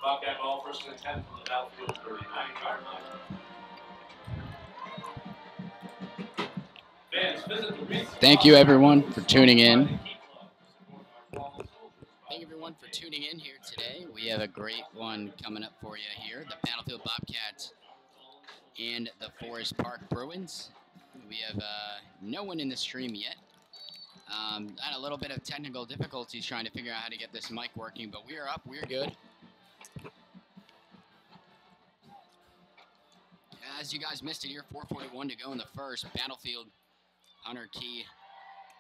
Bobcat ball, first and 10 from the Battlefield 39-yard line. Thank you, everyone, for tuning in. Thank you, everyone, for tuning in here today. We have a great one coming up for you here. The Battlefield Bobcats and the Forest Park Bruins. We have no one in the stream yet. Had a little bit of technical difficulties trying to figure out how to get this mic working, but we are up. We're good. As you guys missed it here, 4:41 to go in the first. Battlefield, Hunter Key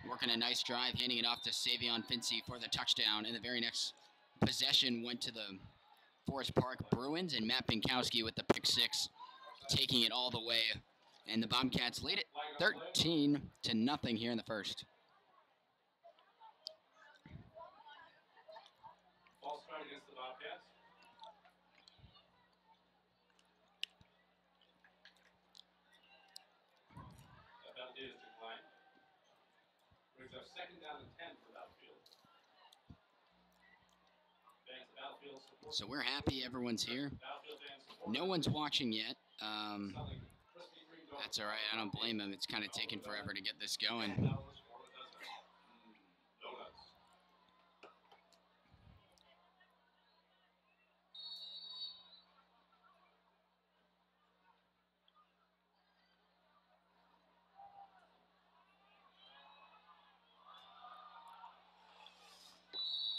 working a nice drive, handing it off to Savion Fincy for the touchdown. And the very next possession went to the Forest Park Bruins, and Matt Pinkowski with the pick six, taking it all the way. And the Bobcats lead it 13-0 here in the first. False start against the Bobcats. That penalty is declined. Brings up second down and 10 for Battlefield. Fans of Battlefield support. So we're happy everyone's here. No one's watching yet. That's all right. I don't blame him. It's kind of taken forever to get this going.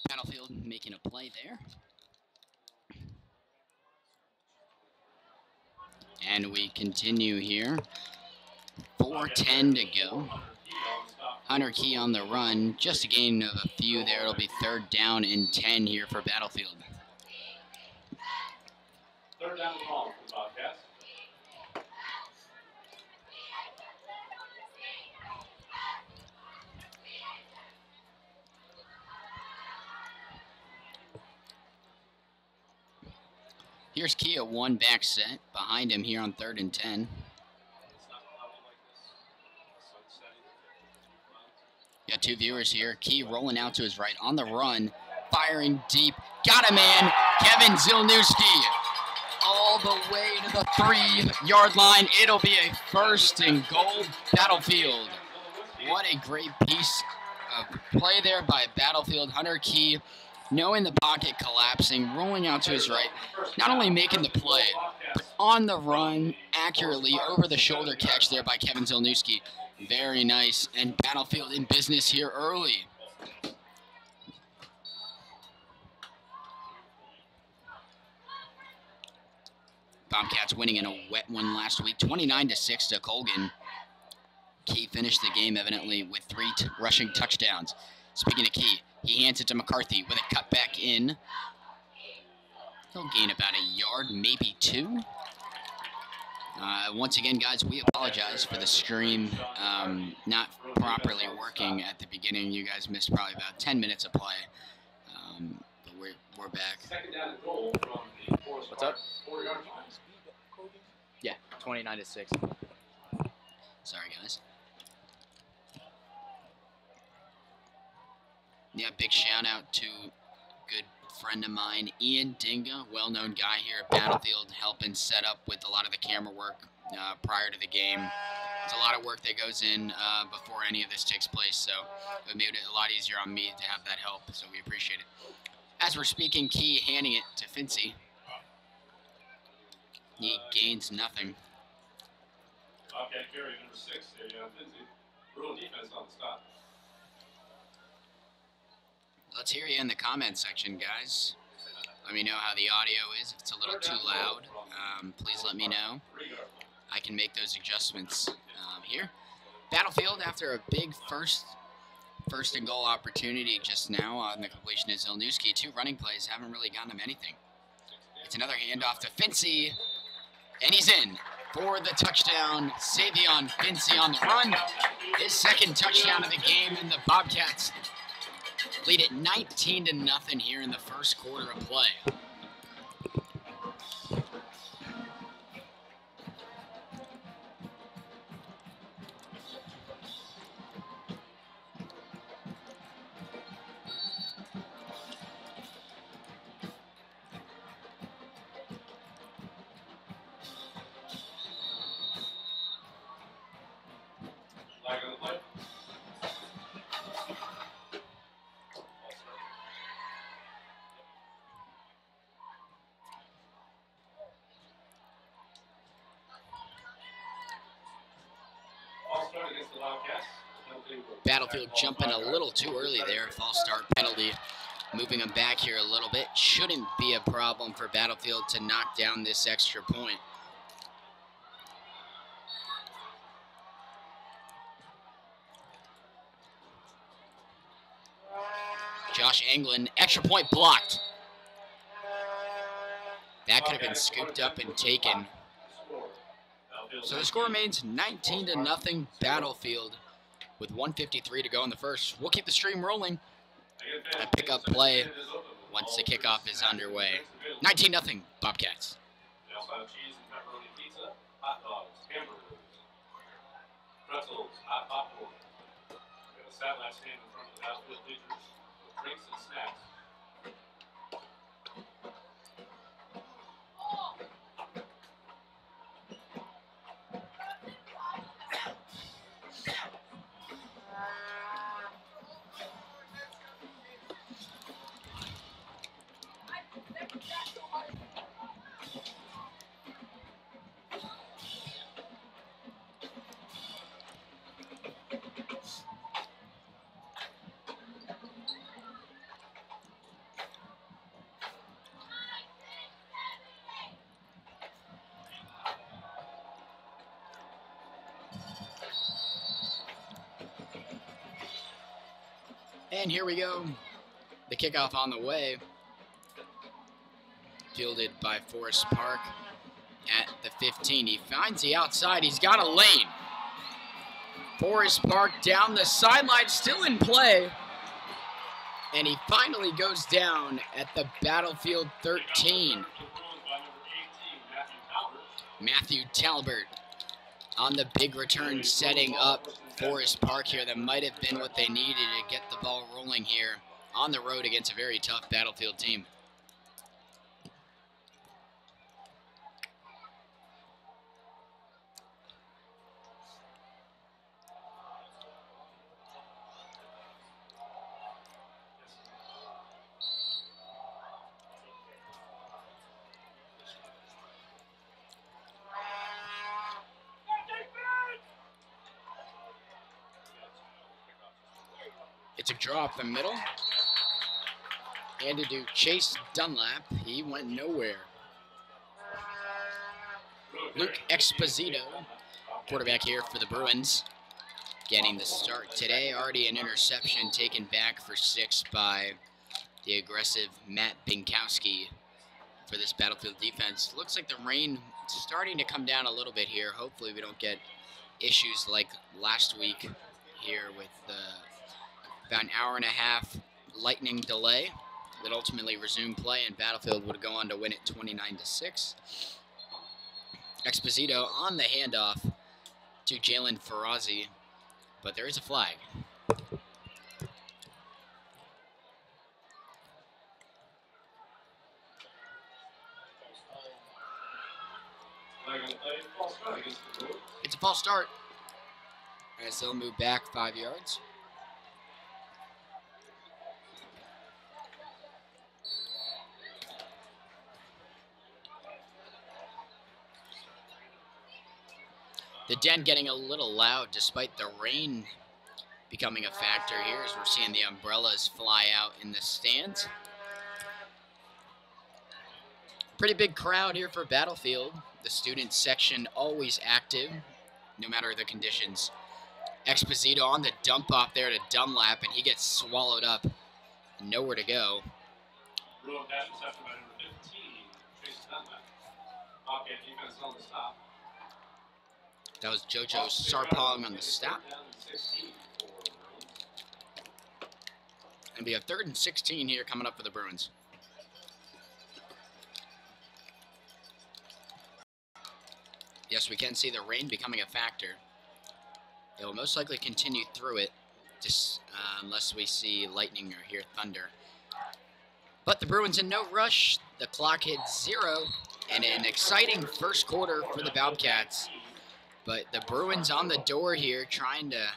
Battlefield making a play there. And we continue here. 4:10 to go. Hunter Key on the run. Just a gain of a few there. It'll be 3rd down and 10 here for Battlefield. 3rd down and long for the Bobcats. Here's Key, a one back set behind him here on 3rd and 10. Got two viewers here. Key rolling out to his right on the run, firing deep. Got a man, Kevin Zilnewski, all the way to the 3-yard line. It'll be a 1st and goal, Battlefield. What a great piece of play there by Battlefield. Hunter Key, knowing the pocket collapsing, rolling out to his right, not only making the play, but on the run, accurately, over the shoulder catch there by Kevin Zilnewski. Very nice, and Battlefield in business here early. Bobcats winning in a wet one last week, 29-6 to Colgan. Key finished the game evidently with 3 rushing touchdowns. Speaking of Key, he hands it to McCarthy with a cut back in. He'll gain about a yard, maybe 2. Once again, guys, we apologize for the stream not properly working at the beginning. You guys missed probably about 10 minutes of play, but we're back. What's up? Yeah, 29-6. Sorry, guys. Yeah, big shout out to good friend of mine, Ian Dinga, well-known guy here at Battlefield, helping set up with a lot of the camera work prior to the game. It's a lot of work that goes in before any of this takes place, so it made it a lot easier on me to have that help, so we appreciate it. As we're speaking, Key handing it to Fincy. He gains nothing. Bobcat carry number 6, Savion Fincy. Brutal defense on the stop. Let's hear you in the comment section, guys. Let me know how the audio is. If it's a little too loud, please let me know. I can make those adjustments here. Battlefield, after a big first and goal opportunity just now on the completion of Zilnewski, 2 running plays haven't really gotten him anything. It's another handoff to Fincy, and he's in for the touchdown. Savion Fincy on the run. His 2nd touchdown of the game, and the Bobcats lead it 19-0 here in the first quarter of play. Battlefield jumping a little too early there. False start penalty. Moving them back here a little bit. Shouldn't be a problem for Battlefield to knock down this extra point. Josh Anglin, extra point blocked. That could have been scooped up and taken. So the score remains 19-0 Battlefield with 1:53 to go in the first. We'll keep the stream rolling. A pickup play once the kickoff is underway. 19-0 Bobcats. They also have cheese and pepperoni pizza, hot dogs, hamburgers, pretzels, hot popcorn. We got a satellite stand in front of the Battlefield bleachers with drinks and snacks. And here we go. The kickoff on the way. Fielded by Forest Park at the 15. He finds the outside. He's got a lane. Forest Park down the sideline, still in play. And he finally goes down at the Battlefield 13. Matthew Talbert on the big return, setting up Forest Park here. That might have been what they needed to get the ball rolling here on the road against a very tough Battlefield team. It's a draw up the middle. And to do Chase Dunlap, he went nowhere. Luke Exposito, quarterback here for the Bruins, getting the start today. Already an interception taken back for 6 by the aggressive Matt Binkowski for this Battlefield defense. Looks like the rain starting to come down a little bit here. Hopefully we don't get issues like last week here with about an hour and a half lightning delay that ultimately resumed play, and Battlefield would go on to win it 29-6. Exposito on the handoff to Jalen Ferrazzi, but there is a flag. It's a false start. As they'll move back 5 yards. The Den getting a little loud despite the rain becoming a factor here as we're seeing the umbrellas fly out in the stands. Pretty big crowd here for Battlefield. The student section always active, no matter the conditions. Exposito on the dump off there to Dunlap, and he gets swallowed up. Nowhere to go. Bruin pass reception by number 15, Chase Dunlap. Bobcat defense on the stop. That was JoJo Sarpong on the stop. And we have 3rd and 16 here coming up for the Bruins. Yes, we can see the rain becoming a factor. It will most likely continue through it, just unless we see lightning or hear thunder. But the Bruins in no rush. The clock hits 0, and an exciting first quarter for the Bobcats. But the Bruins on the door here, trying to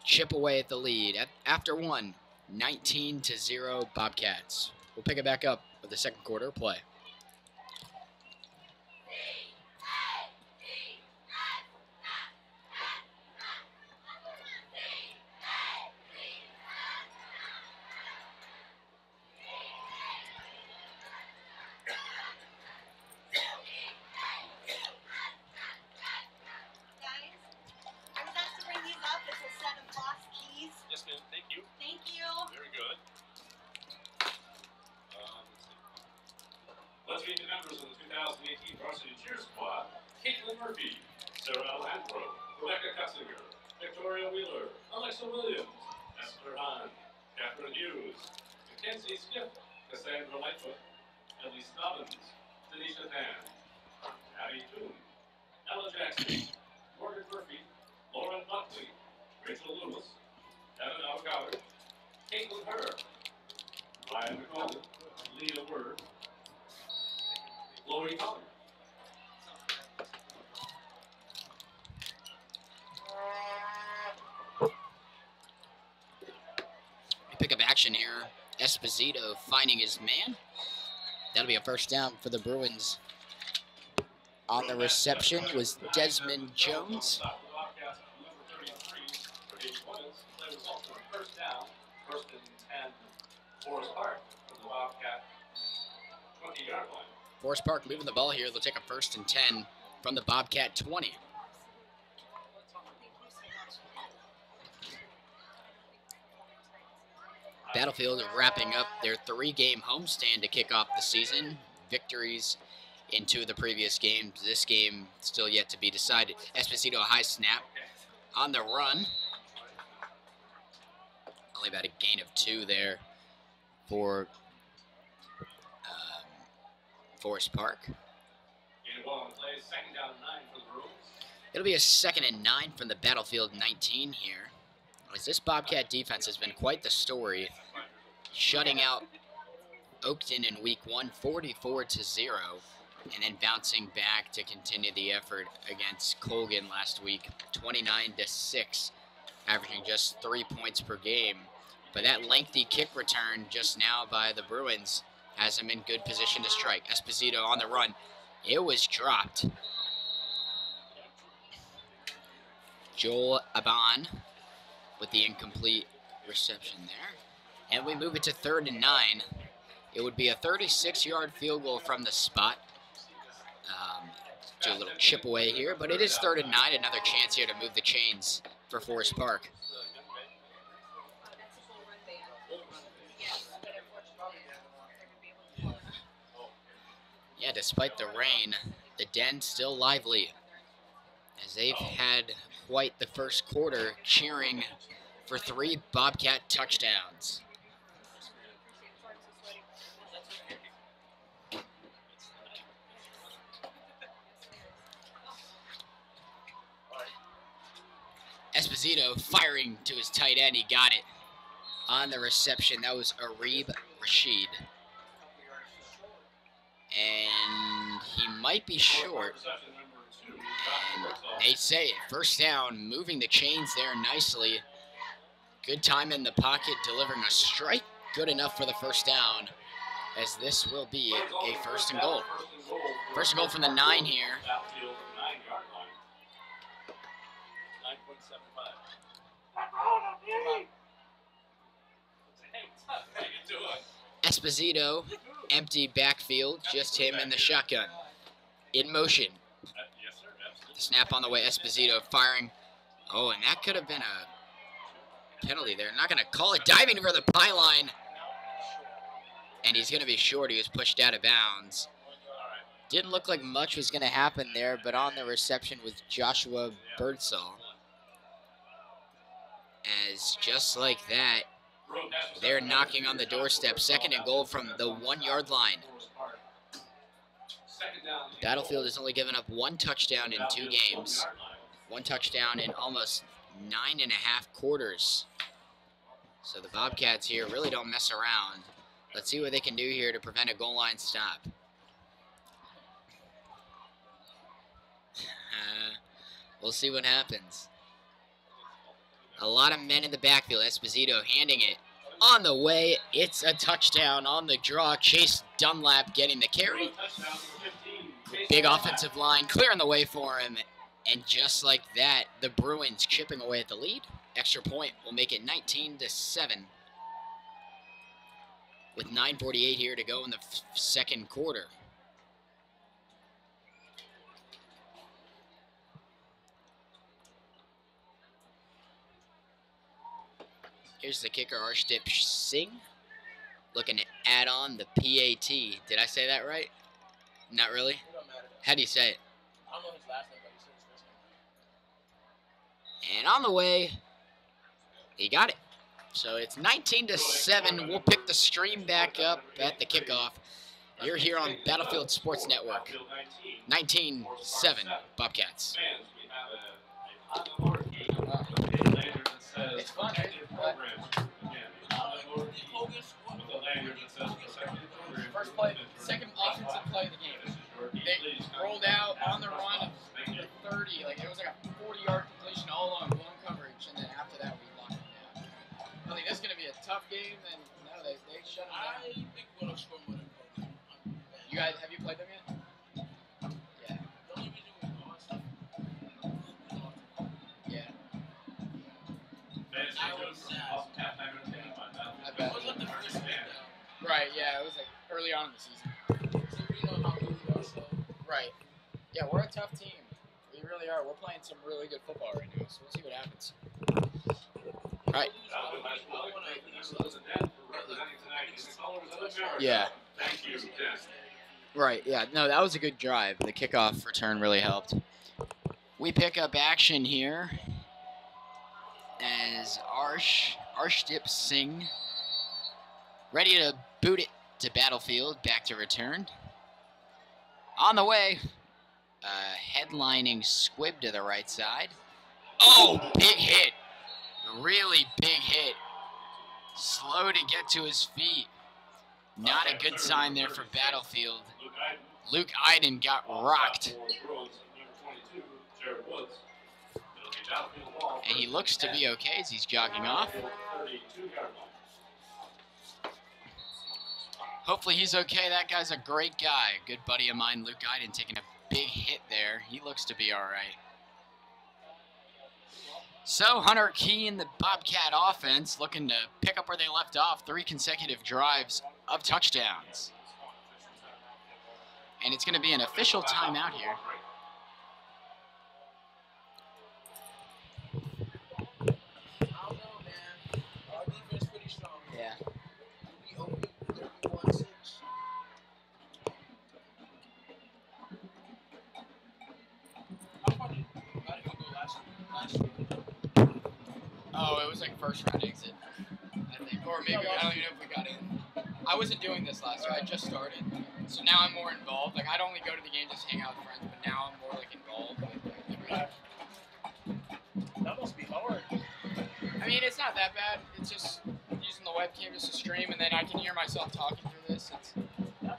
chip away at the lead. After one, 19-0 Bobcats. We'll pick it back up with the second quarter play. Thank you. Thank you. Very good. Let's meet the members of the 2018 Varsity Cheer Squad. Caitlin Murphy, Sarah Landro, Rebecca Cutzinger, Victoria Wheeler, Alexa Williams, Esther Hahn, Catherine Hughes, Mackenzie Skipp, Cassandra Lightfoot, Ellie Stubbins, Tanisha Tan, Abby Toon, Ella Jackson, Morgan Murphy, Lauren Buckley, Rachel Lewis, Evan Algauer, Caitlin Herr, Ryan McCollum, Leah Word, Lori Collins. Pick up action here. Esposito finding his man. That'll be a first down for the Bruins. On the reception was Desmond Jones. Forest Park moving the ball here. They'll take a 1st and 10 from the Bobcat 20. Battlefield wrapping up their 3-game homestand to kick off the season. Victories in 2 of the previous games. This game still yet to be decided. Esposito, a high snap on the run. Only about a gain of 2 there for Forest Park. It'll be a 2nd and 9 from the Battlefield 19 here. As this Bobcat defense has been quite the story, shutting out Oakton in week 1, 44-0, and then bouncing back to continue the effort against Colgan last week, 29-6, averaging just 3 points per game. But that lengthy kick return just now by the Bruins has him in good position to strike. Esposito on the run. It was dropped. Joel Aban with the incomplete reception there. And we move it to 3rd and 9. It would be a 36-yard field goal from the spot. Do a little chip away here, but it is 3rd and 9. Another chance here to move the chains for Forest Park. Yeah, despite the rain, the Den's still lively, as they've had quite the first quarter, cheering for 3 Bobcat touchdowns. Esposito firing to his tight end. He got it on the reception. That was Arib Rashid. And he might be short. And they say it. First down, moving the chains there nicely. Good time in the pocket, delivering a strike. Good enough for the first down, as this will be a 1st and goal. 1st and goal from the 9 here. Esposito, empty backfield, just him in the shotgun. In motion. Snap on the way, Esposito firing. Oh, and that could have been a penalty there. Not going to call it. Diving for the pylon. And he's going to be short. He was pushed out of bounds. Didn't look like much was going to happen there, but on the reception was Joshua Birdsall. As just like that, they're knocking on the doorstep. 2nd and goal from the 1-yard line. Battlefield has only given up 1 touchdown in 2 games. 1 touchdown in almost 9.5 quarters. So the Bobcats here really don't mess around. Let's see what they can do here to prevent a goal line stop. We'll see what happens. A lot of men in the backfield. Esposito handing it on the way. It's a touchdown on the draw. Chase Dunlap getting the carry. Big offensive line clearing the way for him. And just like that, the Bruins chipping away at the lead. Extra point will make it 19-7. With 9:48 here to go in the 2nd quarter. Here's the kicker, Arshdeep Singh, looking to add on the PAT. Did I say that right? Not really? It don't matter. How do you say it? I don't know his last name, but he said his first name. And on the way, he got it. So it's 19-7. We'll pick the stream back up at the kickoff. You're here on Battlefield Sports Network. 19-7, Bobcats. It's fun, First play, second offensive play of the game. They rolled out on the run of the 30, like it was like a 40-yard completion all along, blown coverage, and then after that we locked them down. I think this is going to be a tough game, and no, they shut them down. I think we're going to score more than Kobe. You guys, have you played them yet? Yeah. The only reason we lost, Yeah. I was sad. I It bet. wasn't the first week, though. Right, yeah, it was like early on in the season. So we know how good we are, so. Right. Yeah, we're a tough team. We really are. We're playing some really good football right now, so we'll see what happens. All right. Yeah. Thank you, Ken. Right, yeah. No, that was a good drive. The kickoff return really helped. We pick up action here as Arshdeep Singh ready to boot it to Battlefield, back to return. On the way, headlining squib to the right side. Oh, big hit. Really big hit. Slow to get to his feet. Not a good sign there for Battlefield. Luke Iden got rocked. And he looks to be okay as he's jogging off. Hopefully he's okay. That guy's a great guy. Good buddy of mine, Luke Iden, taking a big hit there. He looks to be all right. So Hunter Key and the Bobcat offense looking to pick up where they left off. 3 consecutive drives of touchdowns. And it's going to be an official timeout here. I don't know, man. Our defense pretty strong. Yeah. We open 31-6. How far did you go last week? Oh, it was like first round exit, I think. Or maybe, I don't even know if we got in. I wasn't doing this last year. I just started. So now I'm more involved. Like, I'd only go to the game just hang out with friends, but now I'm more, like, involved with everything. That must be hard. I mean, it's not that bad. It's just using the webcam just to stream, and then I can hear myself talking through this.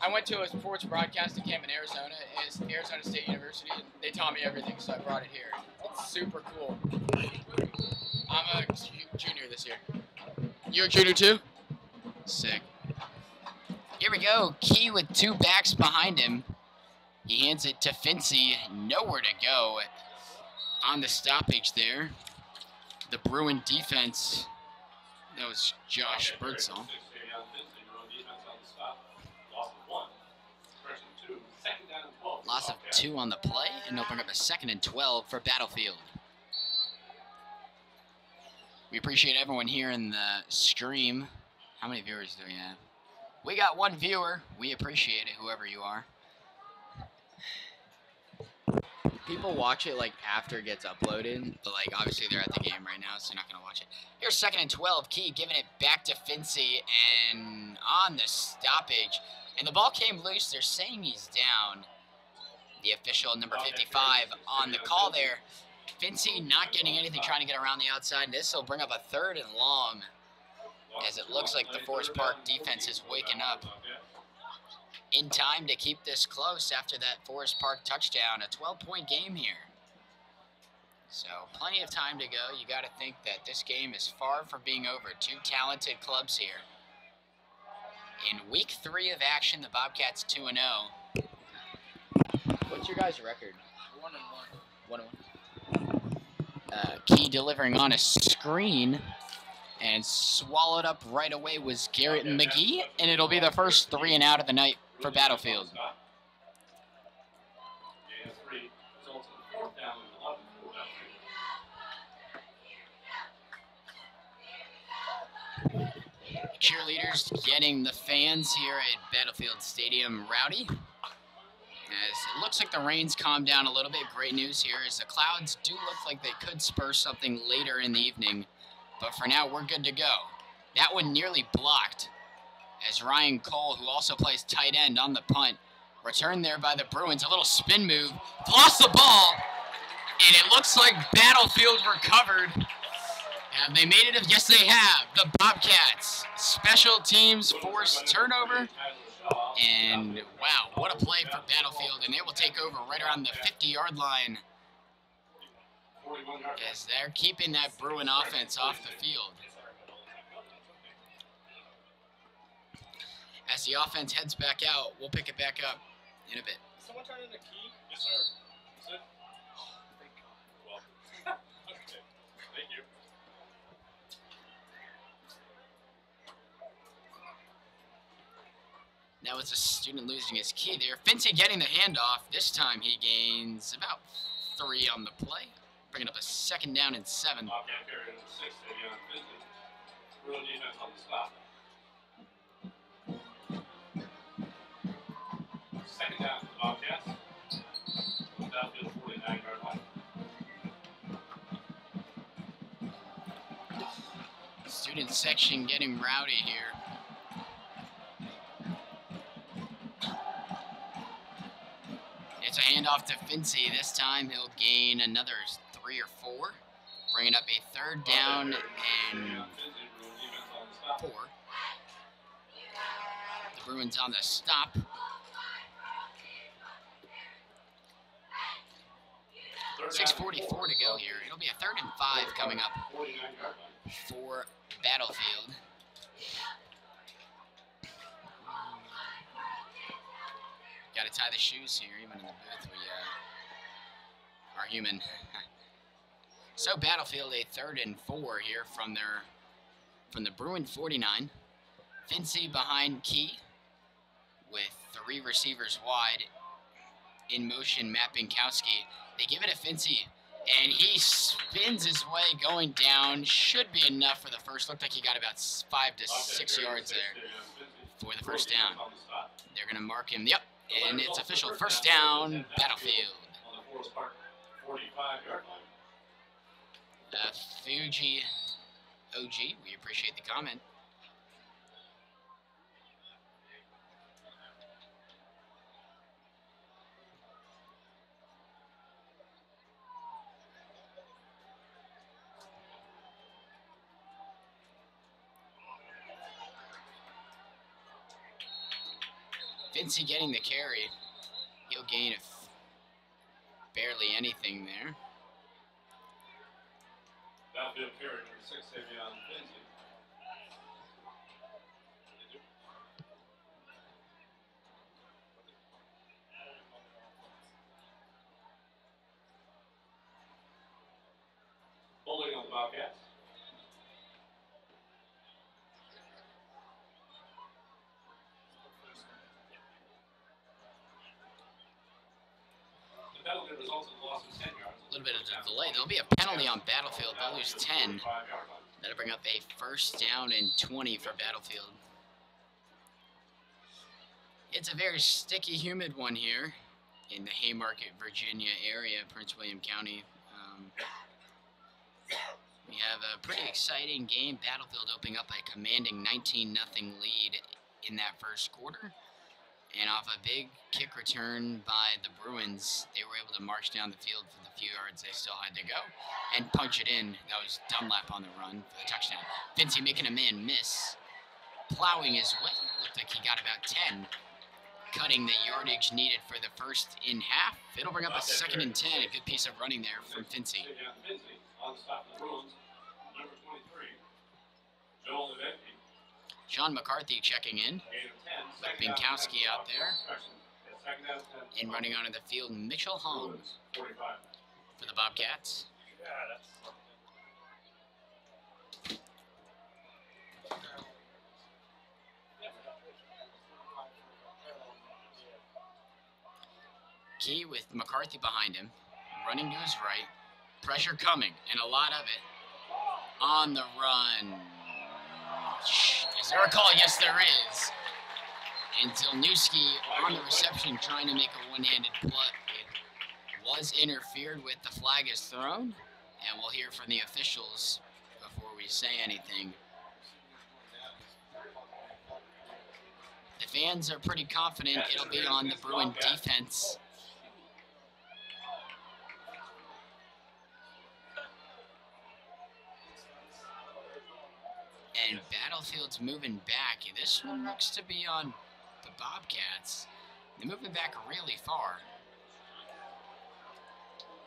I went to a sports broadcasting camp in Arizona. It's Arizona State University, and they taught me everything, so I brought it here. It's super cool. I'm a junior this year. You're a junior too? Sick. Here we go. Key with 2 backs behind him. He hands it to Fincy. Nowhere to go on the stoppage there. The Bruin defense. That was Josh Birdsall. Loss of 2 on the play, and they'll bring up a 2nd and 12 for Battlefield. We appreciate everyone here in the stream. How many viewers do we have? We got 1 viewer. We appreciate it, whoever you are. People watch it, like, after it gets uploaded. But, like, obviously they're at the game right now, so they're not going to watch it. Here's 2nd and 12. Key giving it back to Fincy, and on the stoppage. And the ball came loose. They're saying he's down. The official, number 55, on the call there. Fincy not getting anything, trying to get around the outside. This will bring up a 3rd and long, as it looks like the Forest Park defense is waking up in time to keep this close after that Forest Park touchdown. A 12-point game here. So plenty of time to go. You got to think that this game is far from being over. 2 talented clubs here. In week 3 of action, the Bobcats 2-0. What's your guys' record? 1-1. 1-1. Key delivering on a screen, and swallowed up right away was Garrett McGee, and it'll be the first 3 and out of the night for Battlefield. Cheerleaders getting the fans here at Battlefield Stadium rowdy. As it looks like the rain's calmed down a little bit. Great news here is the clouds do look like they could spur something later in the evening. But for now, we're good to go. That one nearly blocked as Ryan Cole, who also plays tight end on the punt, returned there by the Bruins. A little spin move, lost the ball, and it looks like Battlefield recovered. Have they made it? Yes, they have. The Bobcats. Special teams forced turnover. And wow, what a play for Battlefield. And they will take over right around the 50-yard line as they're keeping that Bruin offense off the field. As the offense heads back out, we'll pick it back up in a bit. Someone turn in the key? Yes, sir. Is it? Oh, thank God. You're welcome. Okay. Thank you. That was a student losing his key there. Fincy getting the handoff. This time he gains about 3 on the play, bringing up a 2nd down and 7. Bobcat carried into 6, Davion Finley. Real defense on the stop. 2nd down for the Bobcats. Battlefield 49-yard line. Student section getting rowdy here. It's a handoff to Fincy. This time he'll gain another 3 or 4, bringing up a 3rd down and 4. The Bruins on the stop. 6:44 to go here. It'll be a 3rd and 5 coming up for Battlefield. Got to tie the shoes here, even in the booth. We are human. So Battlefield a 3rd and 4 here from the Bruin 49. Fincy behind Key with 3 receivers wide. In motion, Matt Binkowski. They give it to Fincy, and he spins his way going down. Should be enough for the first. Looked like he got about 5 to 6 yards there for the first down. They're going to mark him. Yep, and it's official. 1st down, Battlefield. Fuji OG, we appreciate the comment. Fincy getting the carry. He'll gain barely anything there. Battlefield carry number 6, Davion Finley. Holding on the Bobcats. The penalty results in the loss of 10 yards. A little bit of a delay. There'll be a penalty on Battlefield. They'll lose 10. That'll bring up a 1st down and 20 for Battlefield. It's a very sticky, humid one here in the Haymarket, Virginia area, Prince William County. We have a pretty exciting game. Battlefield opening up a commanding 19-0 lead in that 1st quarter. And off a big kick return by the Bruins, they were able to march down the field for the few yards they still had to go and punch it in. That was Dunlap on the run for the touchdown. Fincy making a man miss, plowing his way. Looked like he got about 10, cutting the yardage needed for the 1st in half. It'll bring up a 2nd and 10. A good piece of running there from Fincy. On the stop of the Bruins, number 23, Joel Levesque. Sean McCarthy checking in. With Binkowski out there. And running onto the field, Mitchell Hong for the Bobcats. Key with McCarthy behind him, running to his right. Pressure coming, and a lot of it on the run. Is there a call? Yes, there is. And Zilnewski on the reception trying to make a one-handed play. It was interfered with. The flag is thrown. And we'll hear from the officials before we say anything. The fans are pretty confident it'll be on the Bruin defense. And Battlefield's moving back. This one looks to be on the Bobcats. They're moving back really far.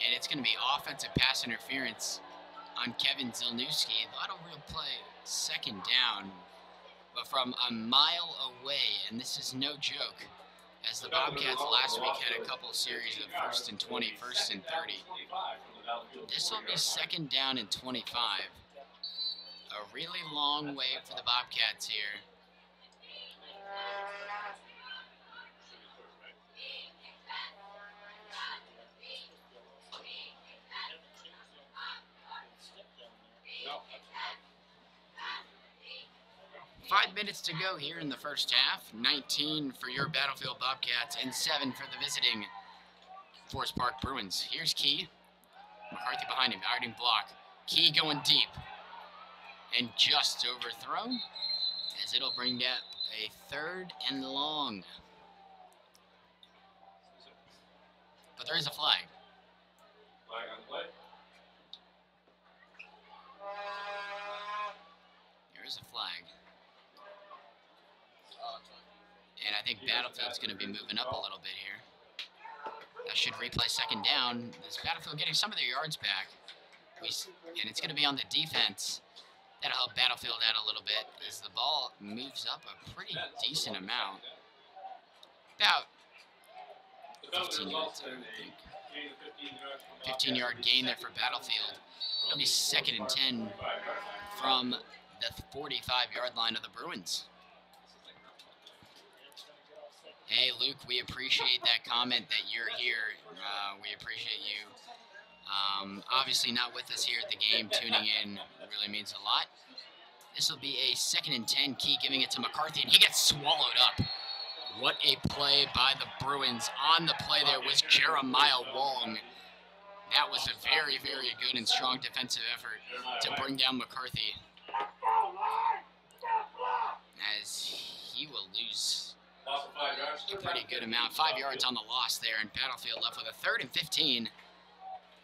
And it's going to be offensive pass interference on Kevin Zilnewski. That'll real play second down, but from a mile away, and this is no joke, as the Bobcats last week had a couple series of 1st and 20, 1st and 30. This will be second down and 25. A really long way for the Bobcats here. Five minutes to go here in the first half. 19 for your Battlefield Bobcats and 7 for the visiting Forest Park Bruins. Here's Key. McCarthy behind him, guarding block. Key going deep. And just overthrown, as it'll bring up a 3rd and long. But there is a flag. Flag on play. There is a flag. And I think Battlefield's going to be moving up a little bit here. That should replay second down. This Battlefield getting some of their yards back. And it's going to be on the defense. That'll help Battlefield out a little bit as the ball moves up a pretty decent amount. About 15 yards, I think. 15-yard gain there for Battlefield. It'll be 2nd and 10 from the 45-yard line of the Bruins. Hey, Luke, we appreciate that comment that you're here. We appreciate you. Obviously not with us here at the game. Tuning in really means a lot. This will be a 2nd and 10. Key giving it to McCarthy, and he gets swallowed up. What a play by the Bruins. On the play there was Jeremiah Wong. That was a very, very good and strong defensive effort to bring down McCarthy. As he will lose a pretty good amount. 5 yards on the loss there, and Battlefield left with a 3rd and 15.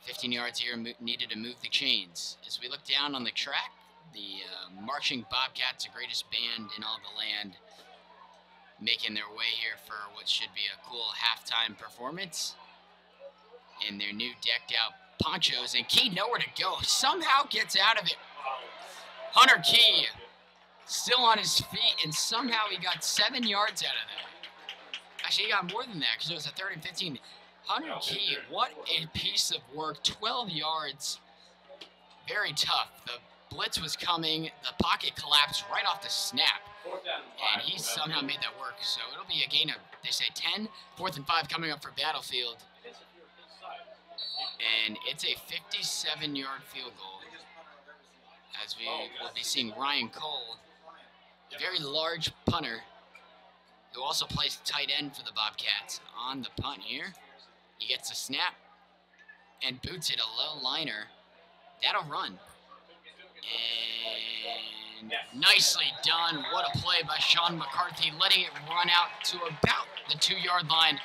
15 yards here needed to move the chains. As we look down on the track, the Marching Bobcats, the greatest band in all the land, making their way here for what should be a cool halftime performance in their new decked out ponchos. And Key nowhere to go. Somehow gets out of it. Hunter Key still on his feet, and somehow he got 7 yards out of that. Actually, he got more than that because it was a 3rd and 15. Hunter Key, what a piece of work. 12 yards. Very tough. The blitz was coming. The pocket collapsed right off the snap. And he somehow made that work. So it'll be a gain of, they say, 10. 4th and 5 coming up for Battlefield. And it's a 57-yard field goal. As we will be seeing Ryan Cole, a very large punter, who also plays tight end for the Bobcats, on the punt here. He gets a snap and boots it, a low liner. That'll run. And nicely done. What a play by Sean McCarthy, letting it run out to about the 2-yard line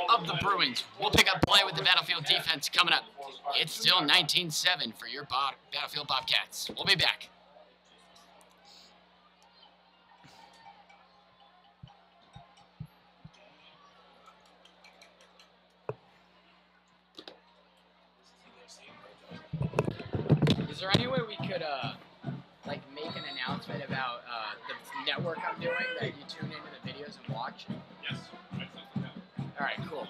of the Bruins. We'll pick up play with the Battlefield defense coming up. It's still 19-7 for your Battlefield Bobcats. We'll be back. Is there any way we could, like, make an announcement about the network I'm doing that you tune into the videos and watch? Yes. All right, cool.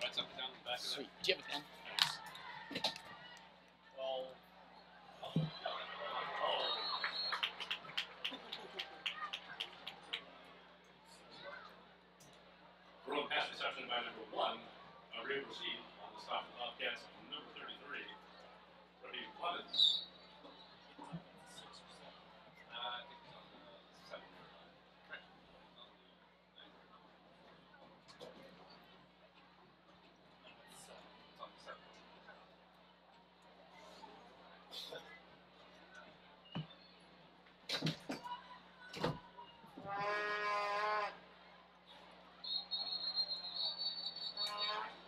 Write something down the back of Sweet. Do you have a pen? Bruin pass reception by number 1, Ray Proceed on the will stop the Bobcats number 33, Raheem Clemens. I think it's on the 7. It's on the 7.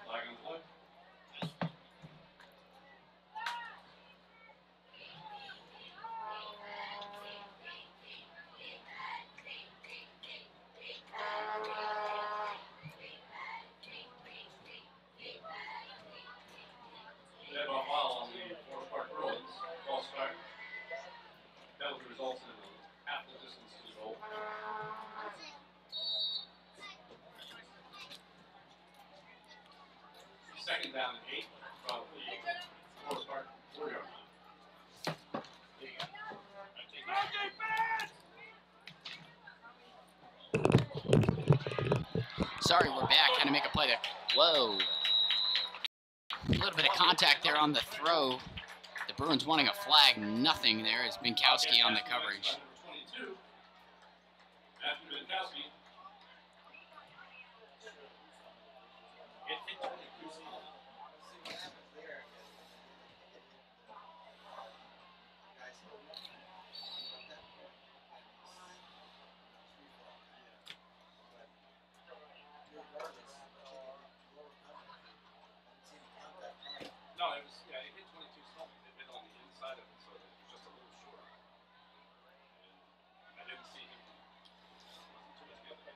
Flag on the play. They have a foul on the Forest Park Bruins. False start. Penalty results in half the distance to the goal. Second down and 8 from the Forest Park 4-yard line. Sorry, we're back. Had to make a play there. Whoa. A little bit of contact there on the throw. The Bruins wanting a flag. Nothing there as Binkowski on the coverage. Number 22, Matthew Binkowski. No, it was, yeah, it hit 22 something. It hit on the inside of it, so it was just a little short. And I didn't see him. Wasn't too much the other way.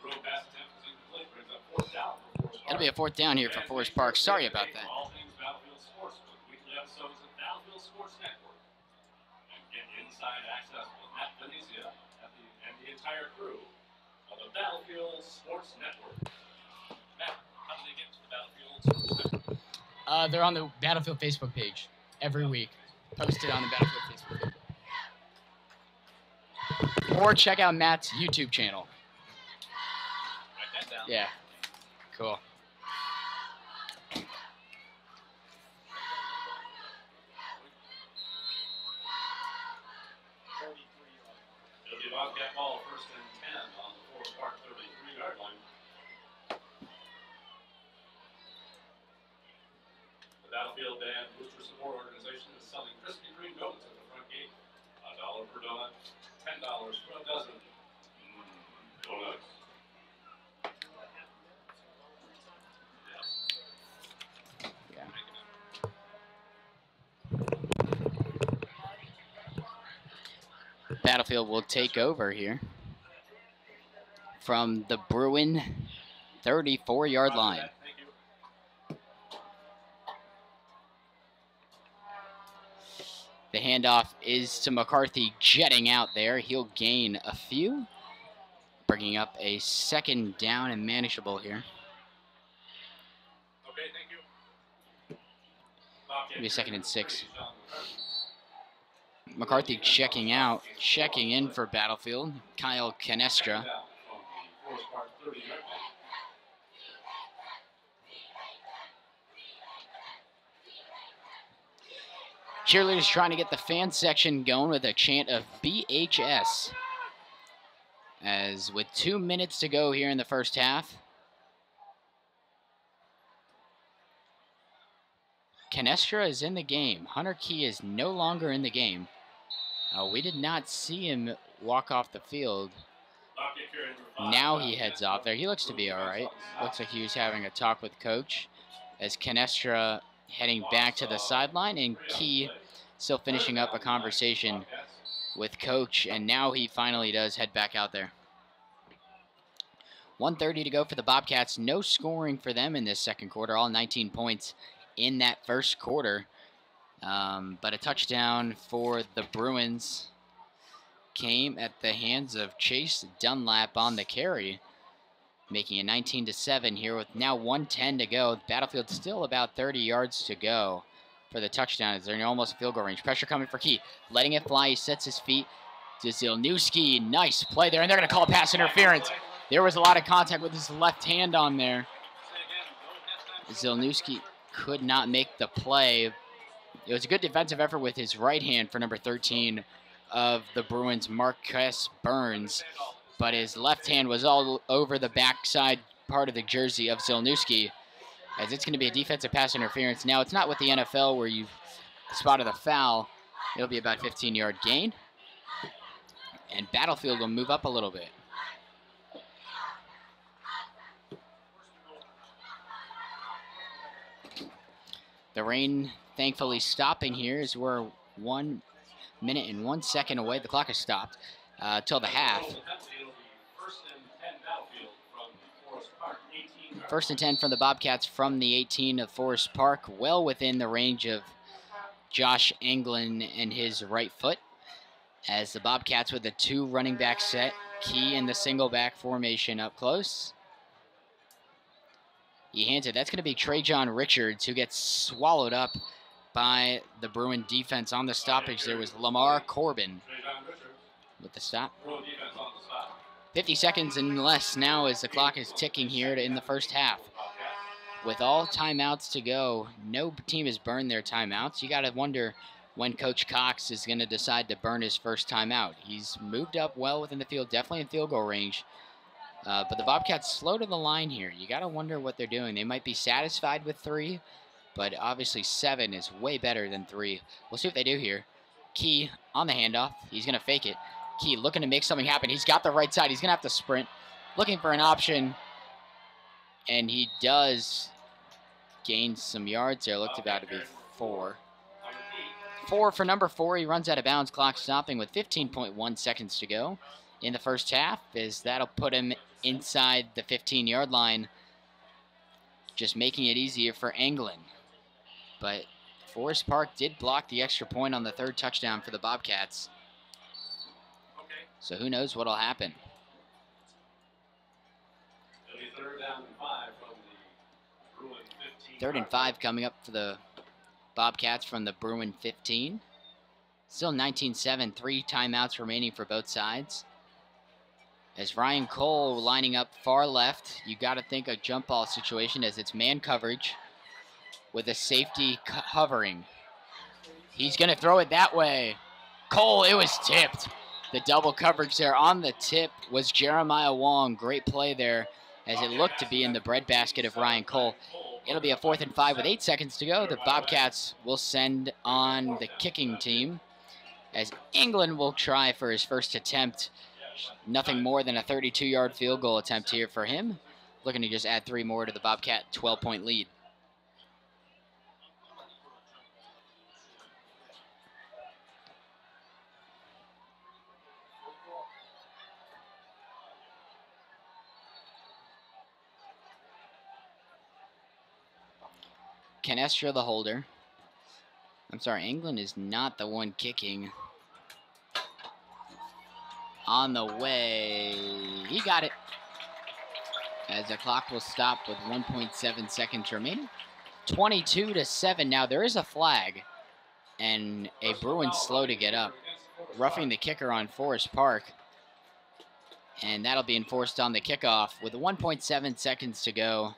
Bruin pass attempt is incomplete, brings up 4th down for Forest Park. It'll be a 4th down here for Forest Park. Sorry about that. All things Battlefield Sports with weekly episodes of Battlefield Sports Network. And get inside access with Matt Venezia and the entire crew of the Battlefield Sports Network. Matt, how do they get to the Battlefield Sports Network? They're on the Battlefield Facebook page every week. Posted on the Battlefield Facebook page. Or check out Matt's YouTube channel. Write that down. Yeah. Cool. It'll be a Bobcat ball, 1st and 10 on the Forest Park 33-yard line. The Battlefield Band Booster Support Organization is selling Krispy Kreme donuts at the front gate. $1 per donut, $10 for a dozen. Donuts. Yeah. Battlefield will take over here from the Bruin 34-yard line. Thank you. The handoff is to McCarthy jetting out there. He'll gain a few, bringing up a 2nd down and manageable here. Okay, thank you. Bobcat Maybe a 2nd and 6. Sean McCarthy. McCarthy checking out, checking in for Battlefield. Kyle Canestra. Second down from the Forest Park 30-yard line. Cheerleaders trying to get the fan section going with a chant of BHS. As with 2 minutes to go here in the first half. Canestra is in the game. Hunter Key is no longer in the game. We did not see him walk off the field. Now he heads off there. He looks to be all right. Looks like he was having a talk with coach as Canestra heading back to the sideline and Key still finishing up a conversation with coach, and now he finally does head back out there. 1:30 to go for the Bobcats. No scoring for them in this second quarter. All 19 points in that first quarter. But a touchdown for the making it 19-7 here with now 1:10 to go. Battlefield still about 30 yards to go for the touchdown as they're almost field goal range. Pressure coming for Key, letting it fly. He sets his feet to Zilnewski. Nice play there, and they're going to call pass interference. There was a lot of contact with his left hand on there. Zilnewski could not make the play. It was a good defensive effort with his right hand for number 13 of the Bruins, Marquez Burns, but his left hand was all over the backside part of the jersey of Zilnewski, as it's going to be a defensive pass interference. Now, it's not with the NFL where you've spotted a foul. It'll be about a 15-yard gain, and Battlefield will move up a little bit. The rain thankfully stopping here as we're 1 minute and 1 second away. The clock has stopped till the half. First and 10 from the Bobcats from the 18 of Forest Park, well within the range of Josh Anglin and his right foot. As the Bobcats with a 2 running back set, Key in the single back formation up close. He hands it. That's going to be Trajan Richards, who gets swallowed up by the Bruin defense. On the stoppage, there was Lamar Corbin with the stop. 50 seconds and less now as the clock is ticking here in the first half. With all timeouts to go, no team has burned their timeouts. You got to wonder when Coach Cox is going to decide to burn his first timeout. He's moved up well within the field, definitely in field goal range. But the Bobcats slow to the line here. You got to wonder what they're doing. They might be satisfied with 3, but obviously 7 is way better than 3. We'll see what they do here. Key on the handoff. He's going to fake it. Key looking to make something happen. He's got the right side. He's going to have to sprint. Looking for an option. And he does gain some yards there. Looked about to be 4. 4 for number 4. He runs out of bounds. Clock stopping with 15.1 seconds to go in the first half, as that'll put him inside the 15-yard line, just making it easier for Anglin. But Forest Park did block the extra point on the 3rd touchdown for the Bobcats. So who knows what'll happen. It'll be 3rd down and 5 from the Bruin 15. 3rd and 5 coming up for the Bobcats from the Bruin 15. Still 19-7, 3 timeouts remaining for both sides. As Ryan Cole lining up far left, you got to think a jump ball situation as it's man coverage with a safety hovering. He's going to throw it that way. Cole, it was tipped. The double coverage there on the tip was Jeremiah Wong. Great play there as it looked to be in the breadbasket of Ryan Cole. It'll be a 4th and 5 with 8 seconds to go. The Bobcats will send on the kicking team as England will try for his first attempt. Nothing more than a 32-yard field goal attempt here for him. Looking to just add 3 more to the Bobcat 12-point lead. Canestra the holder. I'm sorry, England is not the one kicking. On the way, he got it. As the clock will stop with 1.7 seconds remaining. 22-7. Now there is a flag, and a Bruin slow to get up, roughing the kicker on Forest Park, and that'll be enforced on the kickoff with 1.7 seconds to go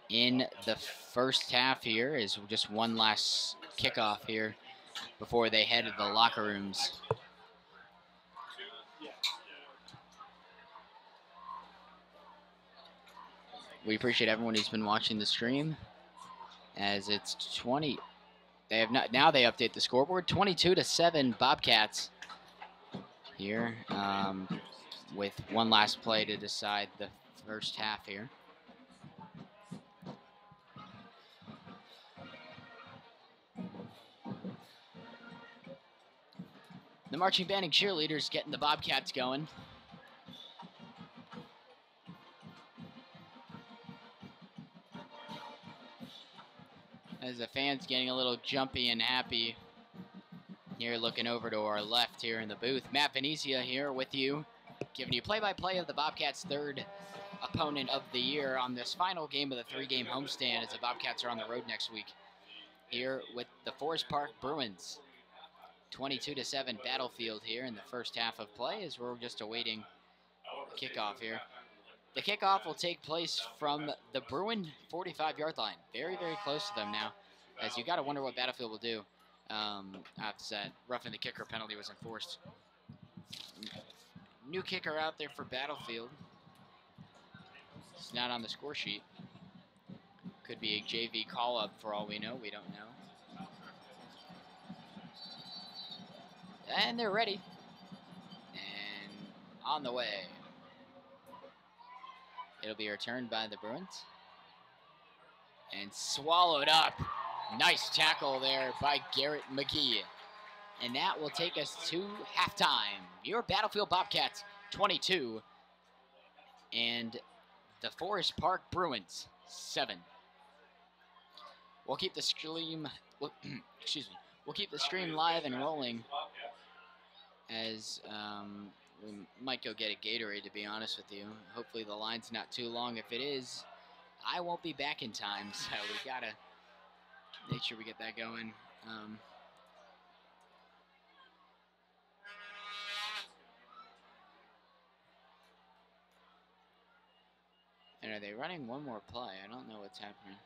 in the first half. Here is just one last kickoff here before they head to the locker rooms. We appreciate everyone who's been watching the stream, as it's 20. They have not, now they update the scoreboard. 22-7 Bobcats here, with one last play to decide the first half here. The marching band and cheerleaders getting the Bobcats going. As the fans getting a little jumpy and happy here, looking over to our left here in the booth. Matt Venezia here with you, giving you play-by-play of the Bobcats' 3rd opponent of the year on this final game of the 3-game homestand as the Bobcats are on the road next week. Here with the Forest Park Bruins. 22-7 Battlefield here in the first half of play as we're just awaiting kickoff here. The kickoff will take place from the Bruin 45-yard line. Very, very close to them now, as you got to wonder what Battlefield will do after that roughing the kicker penalty was enforced. New kicker out there for Battlefield. It's not on the score sheet. Could be a JV call-up for all we know. We don't know. And they're ready. And on the way. It'll be returned by the Bruins. And swallowed up. Nice tackle there by Garrett McGee. And that will take us to halftime. Your Battlefield Bobcats 22. And the Forest Park Bruins 7. We'll keep the stream, excuse me, we'll keep the stream live and rolling as we might go get a Gatorade, to be honest with you. Hopefully the line's not too long. If it is, I won't be back in time, so we gotta make sure we get that going. And are they running one more play? I don't know what's happening.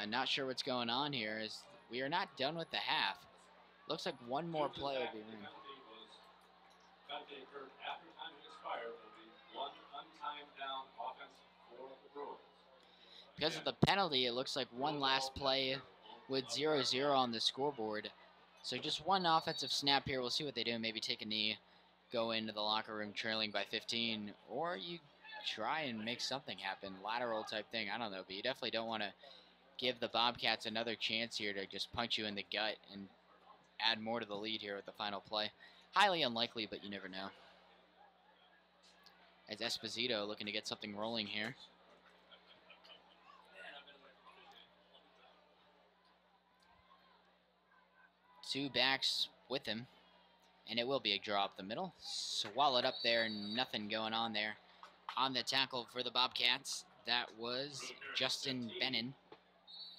Not sure what's going on here, as we are not done with the half. Looks like one more play will be run. Because of the penalty, it looks like one last play with 0-0 on the scoreboard. So just one offensive snap here. We'll see what they do. Maybe take a knee, go into the locker room trailing by 15, or you try and make something happen. Lateral type thing. I don't know, but you definitely don't want to give the Bobcats another chance here to just punch you in the gut and add more to the lead here with the final play. Highly unlikely, but you never know. As Esposito looking to get something rolling here. Two backs with him, and it will be a draw up the middle. Swallowed up there, nothing going on there. On the tackle for the Bobcats, that was Justin Bennon,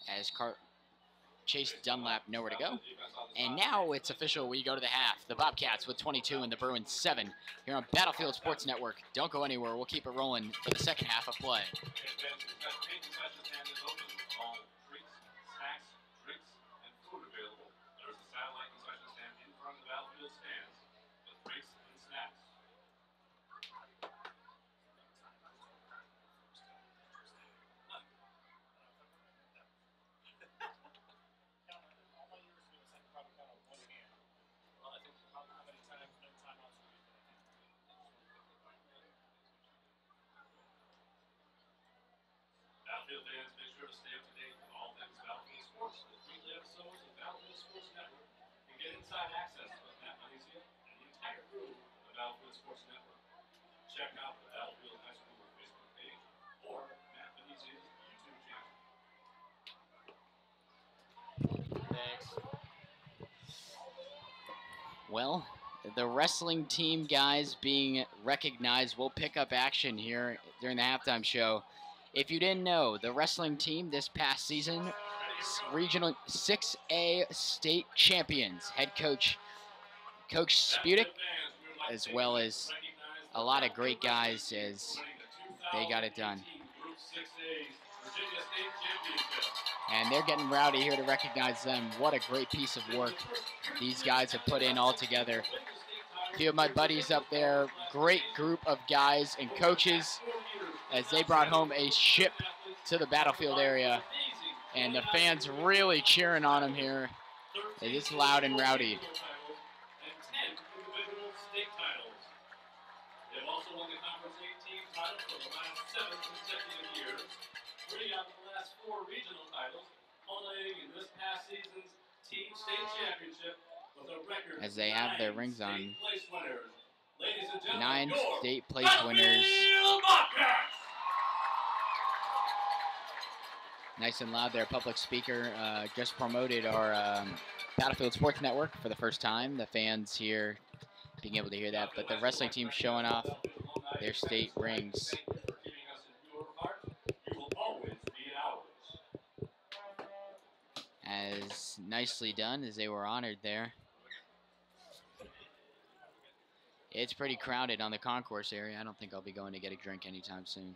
as Chase Dunlap nowhere to go. And now it's official, we go to the half. The Bobcats with 22 and the Bruins 7 here on Battlefield Sports Network. Don't go anywhere, we'll keep it rolling for the second half of play. Battlefield fans, make sure to stay up to date with all things Battlefield Sports with weekly episodes of Battlefield Sports Network and get inside access with Matt Venezia and the entire crew of the Battlefield Sports Network. Check out the Battlefield High School Facebook page or Matt Venezia's YouTube channel. Thanks. Well, the wrestling team guys being recognized will pick up action here during the halftime show. If you didn't know, the wrestling team this past season, regional 6A state champions. Head coach Sputic, as well as a lot of great guys as they got it done. And they're getting rowdy here to recognize them. What a great piece of work these guys have put in all together. A few of my buddies up there, great group of guys and coaches, as they brought home a ship to the Battlefield area. And the fans really cheering on them here. It is loud and rowdy. They've also won the Conference 18 title for the last 7 consecutive years. 3 out of the last 4 regional titles, culminating in this past season's team state championship with a record As they have their rings on. place winners. Ladies and gentlemen, 9 your state place winners. Battlefield Bobcats! Nice and loud there. Public speaker just promoted our Battlefield Sports Network for the first time. The fans here being able to hear that, but the wrestling team showing off their state rings. As nicely done as they were honored there. It's pretty crowded on the concourse area. I don't think I'll be going to get a drink anytime soon.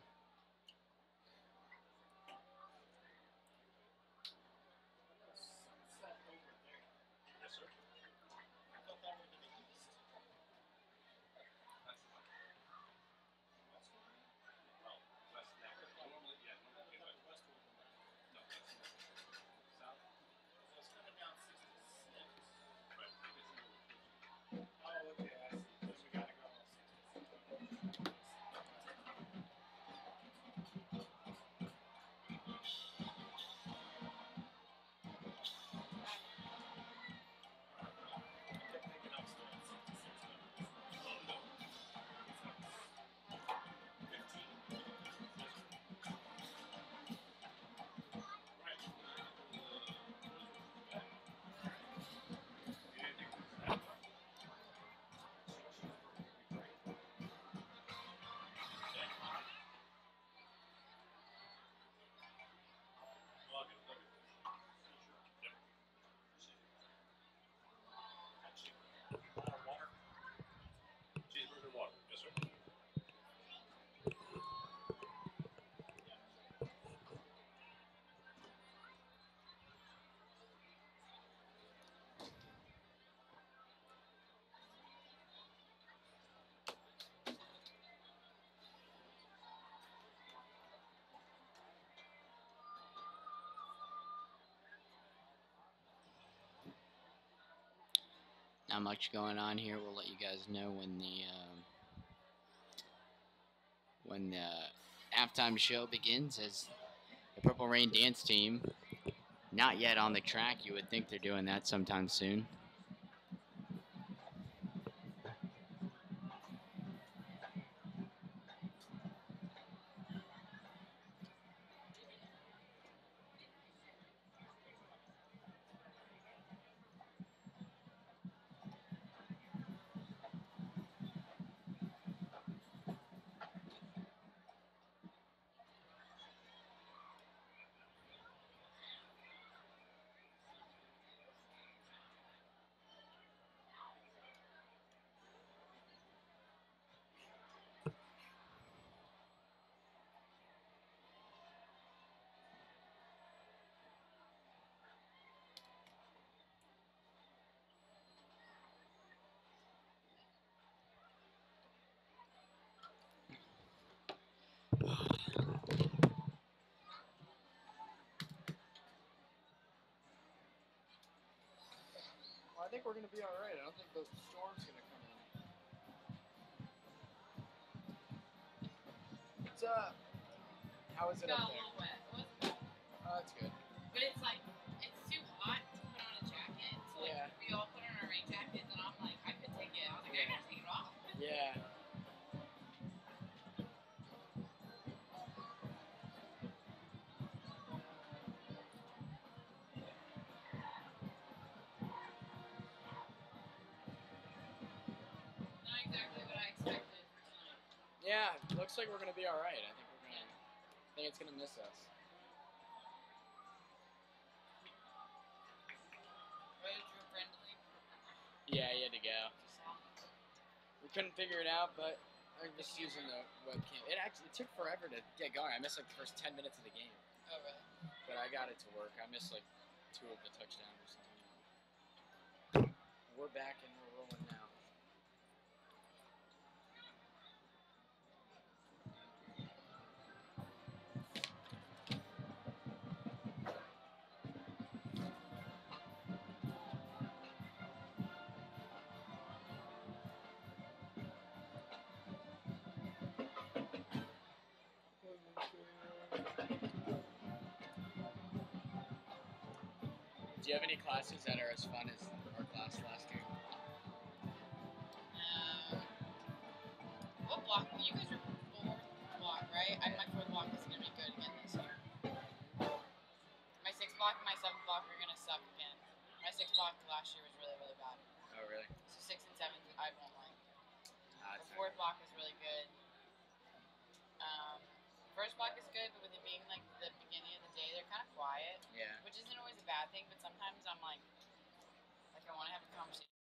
Cheeseburger water. Yes, sir. Not much going on here. We'll let you guys know when the halftime show begins. As the Purple Rain dance team, not yet on the track. You would think they're doing that sometime soon. Well, I think we're gonna be all right. I don't think the storm's gonna come in. It's how is it Got up a there? little wet. It wasn't bad. Oh, that's good. But it's like, it's too hot to put on a jacket. So like, Yeah. we all put on our rain jackets, and I'm like, I could take it. I was like, I gotta take it off. Yeah. Not exactly what I expected for tonight. Yeah, looks like we're gonna be all right. I think it's gonna miss us. Road friendly. Yeah, he had to go. We couldn't figure it out, but I'm just using the webcam. It took forever to get going. I missed like the first 10 minutes of the game, Oh, really? but I got it to work. I missed like 2 of the touchdowns or something. We're back and we're rolling now. Do you have any classes that are as fun as our class last year? What block? You guys are fourth block, right? My fourth block is gonna be good again this year. block and my 7th block are gonna suck again. My 6th block last year was really, really bad. Oh, really? So 6 and 7 I won't like. That's The 4th block is really good. First block is good, but with it being like the beginning of the day, they're kind of quiet, Yeah. which isn't always a bad thing. But sometimes I'm like I want to have a conversation.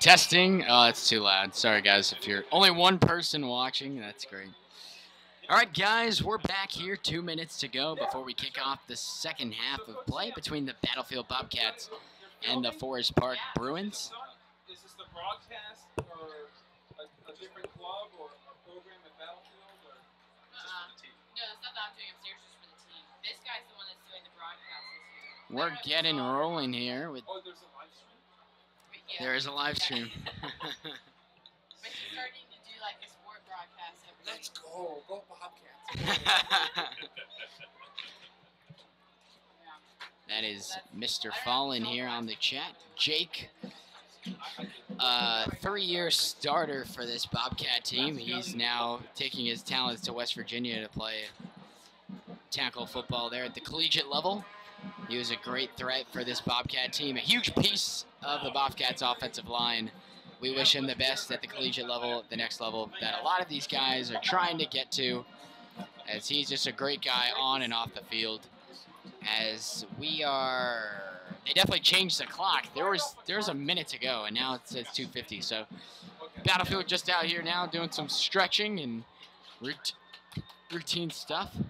Testing. Oh, that's too loud. Sorry, guys. If you're only one person watching, that's great. All right, guys, we're back here. 2 minutes to go before we kick off the second half of play between the Battlefield Bobcats and the Forest Park Bruins. Is this the broadcast or a different club or a program at Battlefield or just for the team? No, the stuff that I'm doing upstairs is for the team. This guy's the one that's doing the broadcast this year. We're getting rolling here. With Oh, there's a live stream? Yeah. there is a live stream. But he's starting to do like a sport broadcast every Let's week. go. Go Bobcats. That is Mr. Fallen here on the chat. Jake, 3-year starter for this Bobcat team. He's now taking his talents to West Virginia to play tackle football there at the collegiate level. He was a great threat for this Bobcat team, a huge piece of the Bobcats offensive line. We wish him the best at the collegiate level, the next level that a lot of these guys are trying to get to, as he's just a great guy on and off the field. As we are, they definitely changed the clock. There was a minute to go, and now it says 2:50. So Battlefield just out here now doing some stretching and routine stuff. I was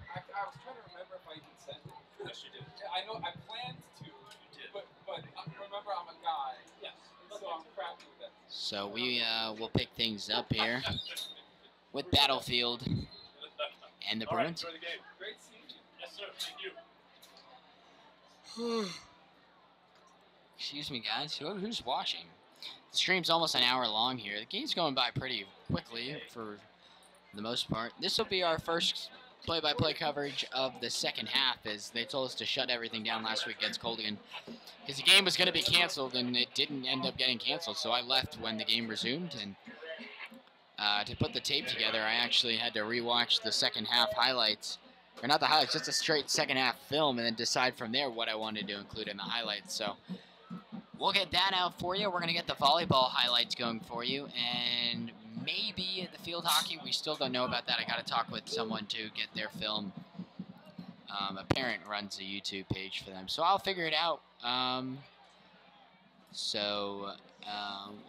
trying to remember if I even said it. Yes, you did. Yeah, I know I planned to, did. but remember I'm a guy, Yes. so I'm crappy with that. So we will pick things up here with Battlefield and the All right, Bruins. enjoy the game. Great seeing you. Yes, sir. Thank you. Excuse me, guys. Who's watching? The stream's almost an hour long here. The game's going by pretty quickly for the most part. This will be our first play-by-play coverage of the second half, as they told us to shut everything down last week against Coldigan, because the game was going to be canceled, and it didn't end up getting canceled. So I left when the game resumed, and to put the tape together, I actually had to rewatch the second half highlights. Or not the highlights, just a straight second half film, and then decide from there what I wanted to include in the highlights. So we'll get that out for you. We're going to get the volleyball highlights going for you, and maybe the field hockey. We still don't know about that. I got to talk with someone to get their film. A parent runs a YouTube page for them, so I'll figure it out.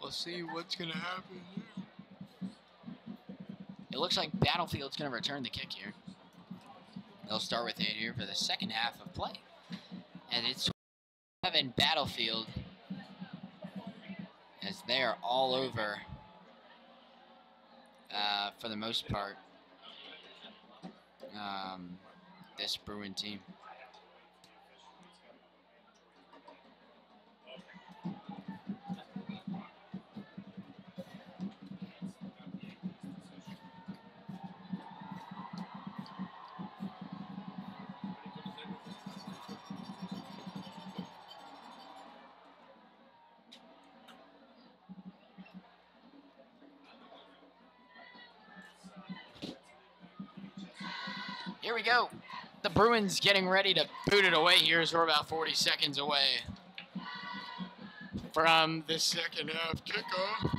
We'll see what's going to happen here. It looks like Battlefield's going to return the kick here. They'll start with it here for the second half of play. And it's 7 Battlefield, as they are all over, for the most part, this Bruin team. Here we go. The Bruins getting ready to boot it away here as we're about 40 seconds away from the second half kickoff.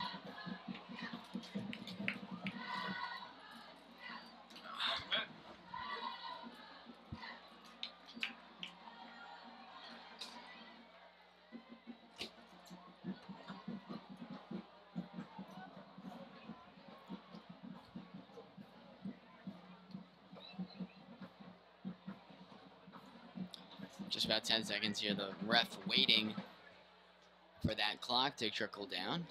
Just about 10 seconds here. The ref waiting for that clock to trickle down.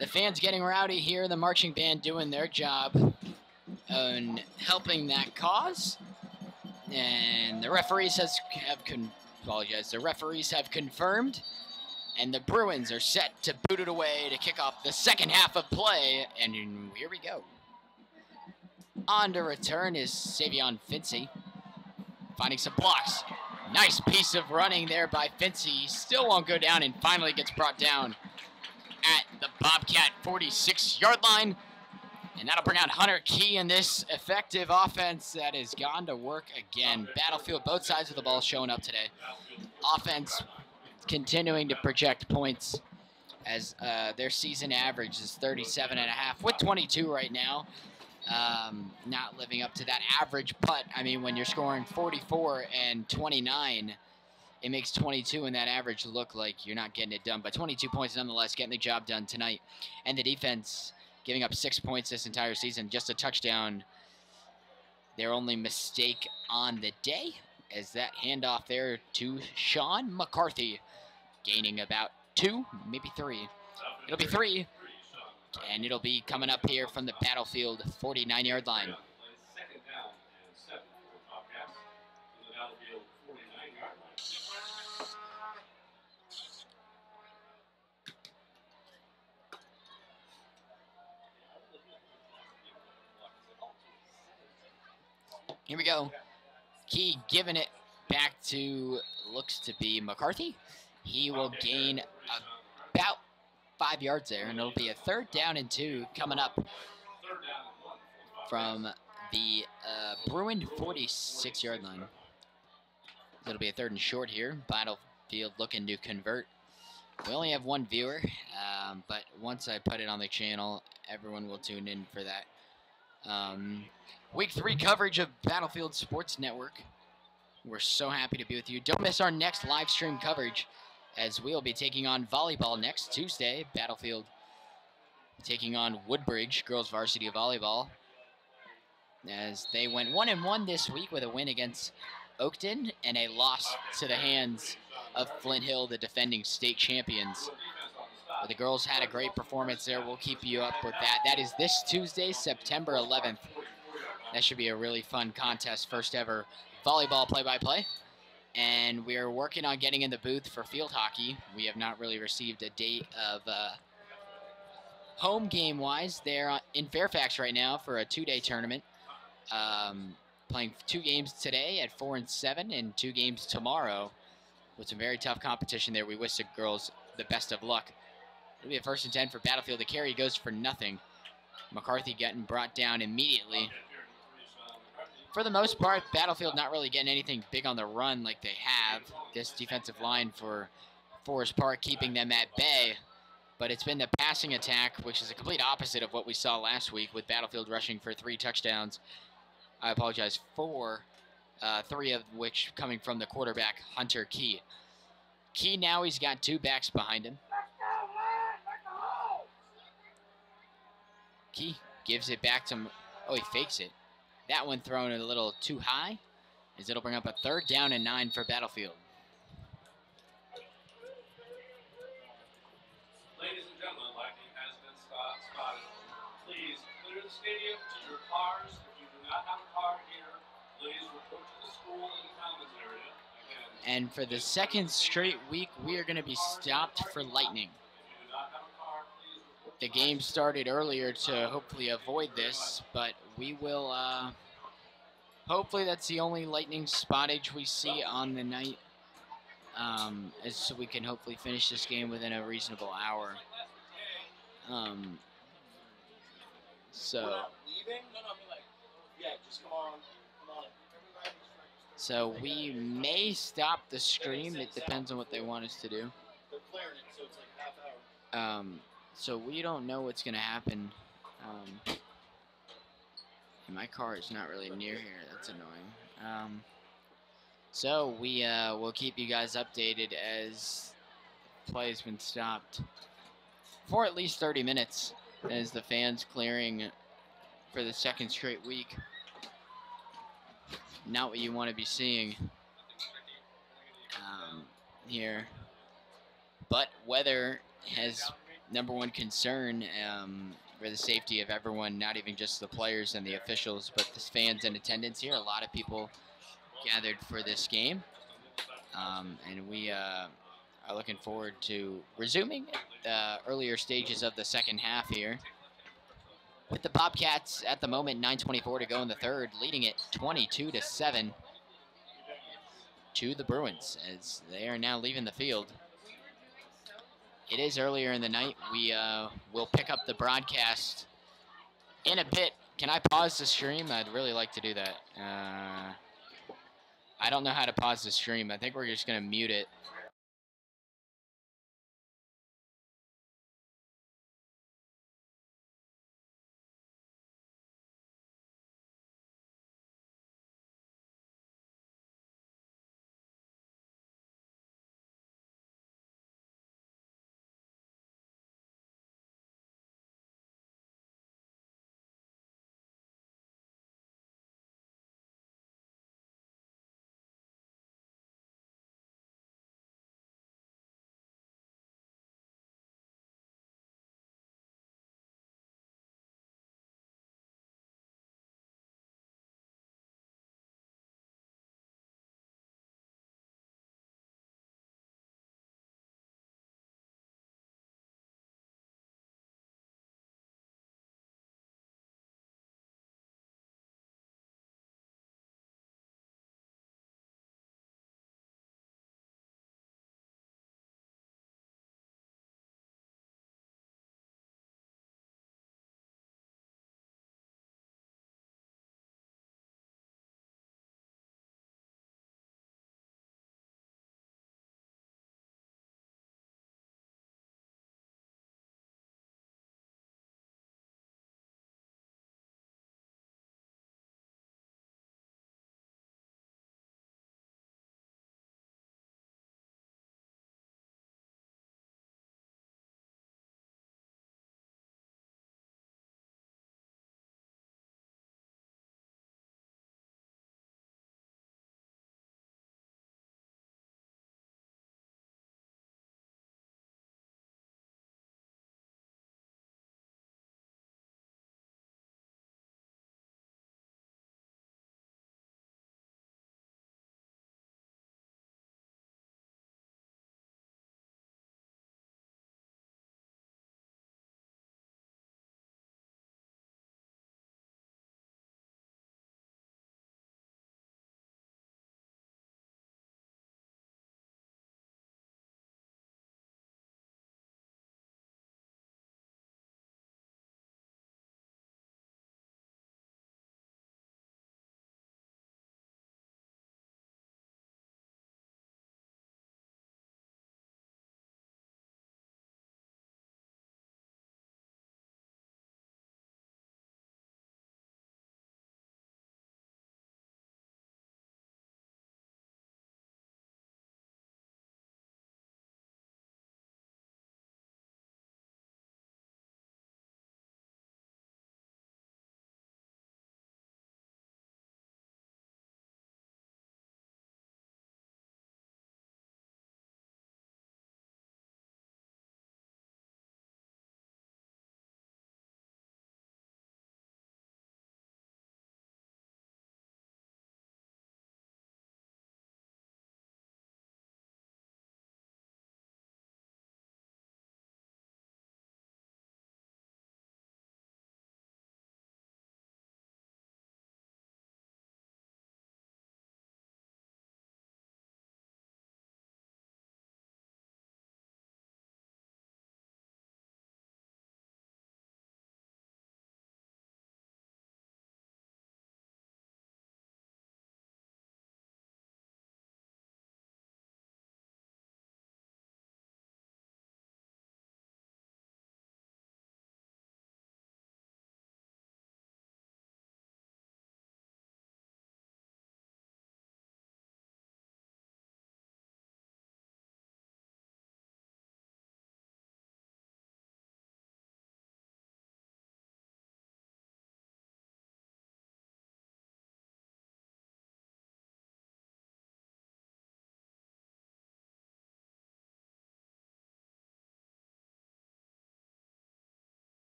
The fans getting rowdy here. The marching band doing their job on helping that cause. And the referees the referees have confirmed, and the Bruins are set to boot it away to kick off the second half of play, and here we go. On to return is Savion Fincy, finding some blocks. Nice piece of running there by Fincy. Still won't go down, and finally gets brought down at the Bobcat 46-yard line. And that'll bring out Hunter Key in this effective offense that has gone to work again. Battlefield, both sides of the ball showing up today. Offense continuing to project points as their season average is 37.5 with 22 right now. Not living up to that average, but I mean, when you're scoring 44 and 29, it makes 22 and that average look like you're not getting it done. But 22 points nonetheless, getting the job done tonight. And the defense giving up 6 points this entire season, just a touchdown. Their only mistake on the day is that handoff there to Sean McCarthy, gaining about 2, maybe 3. It'll be 3, and it'll be coming up here from the Battlefield 49-yard line. Second down and 7 for Bobcats from the Battlefield 49-yard line. Here we go. Key giving it back to, looks to be McCarthy. He will gain about 5 yards there, and it'll be a 3rd down and 2 coming up from the Bruin 46-yard line. It'll be a 3rd and short here. Battlefield looking to convert. We only have 1 viewer, but once I put it on the channel, everyone will tune in for that. Week 3 coverage of Battlefield Sports Network. We're so happy to be with you. Don't miss our next live stream coverage, as we'll be taking on volleyball next Tuesday. Battlefield taking on Woodbridge girls varsity volleyball, as they went 1-1 this week with a win against Oakton and a loss to the hands of Flint Hill, the defending state champions. But the girls had a great performance there. We'll keep you up with that. That is this Tuesday, September 11th. That should be a really fun contest. First ever volleyball play-by-play. And we are working on getting in the booth for field hockey. We have not really received a date of home game-wise. They're in Fairfax right now for a 2-day tournament. Playing 2 games today at 4 and 7 and 2 games tomorrow with some very tough competition there. We wish the girls the best of luck. It'll be a 1st and 10 for Battlefield. The carry goes for nothing. McCarthy getting brought down immediately. For the most part, Battlefield not really getting anything big on the run like they have. This defensive line for Forest Park keeping them at bay. But it's been the passing attack, which is a complete opposite of what we saw last week, with Battlefield rushing for 3 touchdowns. I apologize, 4, 3 of which coming from the quarterback, Hunter Key. Key now, he's got 2 backs behind him. Key gives it back to, oh, he fakes it. That one thrown a little too high, as it'll bring up a 3rd down and 9 for Battlefield. Ladies and gentlemen, lightning has been spotted. Please clear the stadium to your cars. If you do not have a car here, please report to the school in the commons area. Again, And for the 2nd straight week, we are going to be stopped for lightning. if you do not have a car, please report. The game started earlier to hopefully avoid this, but we will, hopefully that's the only lightning spottage we see on the night, as so we can hopefully finish this game within a reasonable hour. So we may stop the stream. It depends on what they want us to do. So we don't know what's gonna happen. My car is not really near here. That's annoying. So we will keep you guys updated as play has been stopped for at least 30 minutes as the fans clearing for the 2nd straight week. Not what you want to be seeing here. But weather has #1 concern for the safety of everyone, not even just the players and the officials, but the fans in attendance here. A lot of people gathered for this game. And we are looking forward to resuming the earlier stages of the 2nd half here, with the Bobcats at the moment 9:24 to go in the 3rd, leading it 22-7 to the Bruins as they are now leaving the field. It is earlier in the night. We will pick up the broadcast in a bit. Can I pause the stream? I'd really like to do that. I don't know how to pause the stream. I think we're just going to mute it.